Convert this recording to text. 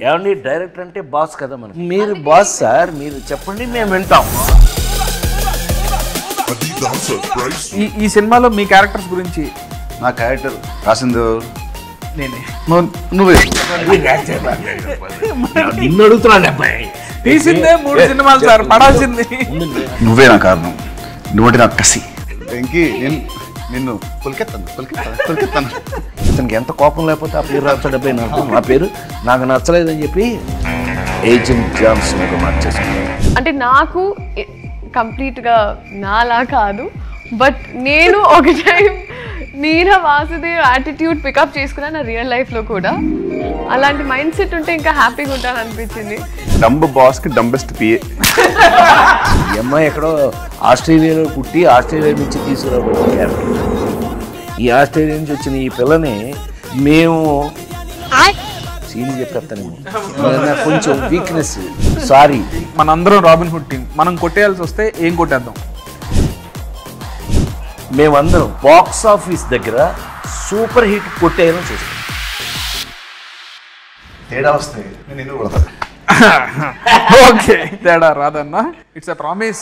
ఏమండి డైరెక్టర్ అంటే బాస్ కదా మనం. మీరు బాస్ సార్, మీరు చెప్పండి మేము వింటాం. ఈ సినిమాలో మీ క్యారెక్టర్స్ గురించి. నా క్యారెక్టర్ రాసింది నేనే. నువ్వే. నిన్ను అడుగుతున్నాను అబ్బాయి. తీసిందే 3 సినిమాలు సార్, పడాల్సింది. నువ్వే నా కారణం, నువ్వంటే నాకు కసి. ఇంకి నిన్ను కొలికెత్తాను. ఇతనికి ఎంత కోపం లేకపోతే ఆ పేరు రాస్తాడు అబ్బాయి. నాకు నా పేరు నాకు నచ్చలేదని చెప్పి ఏజెంట్ జాన్సన్ ఒక మార్చేసుకున్నాను. అంటే నాకు కంప్లీట్గా నాలా కాదు, బట్ నేను ఒక టైం మీరా వాసుదేవ్ యాటిట్యూడ్ పికప్ చేసుకున్నాను నా రియల్ లైఫ్లో కూడా. అలాంటి మైండ్ సెట్ ఉంటే ఇంకా హ్యాపీగా ఉంటాను అనిపించింది. డంబ్ బాస్కి డంబెస్ట్ పిఏ. ఈ అమ్మాయి ఎక్కడో ఆస్ట్రేలియాలో పుట్టి ఆస్ట్రేలియా నుంచి తీసుకురాబడిన క్యారెక్టర్. ఈ ఆస్ట్రేలియా నుంచి వచ్చిన ఈ పిల్లని మేము సీని చెప్పేస్తాను, నాకు కొంచెం వీక్నెస్, సారీ. మనందరం రాబిన్ హుడ్ టీం, మనం కొట్టేయాల్సి వస్తే ఏం కొట్టేద్దాం? మేమందరం బాక్స్ ఆఫీస్ దగ్గర సూపర్ హిట్ కొట్టేయాలని చూస్తాం. తేడా వస్తే నేను నిన్ను కొడతాను. ఓకే, తేడా రాదన్నా. It's a promise.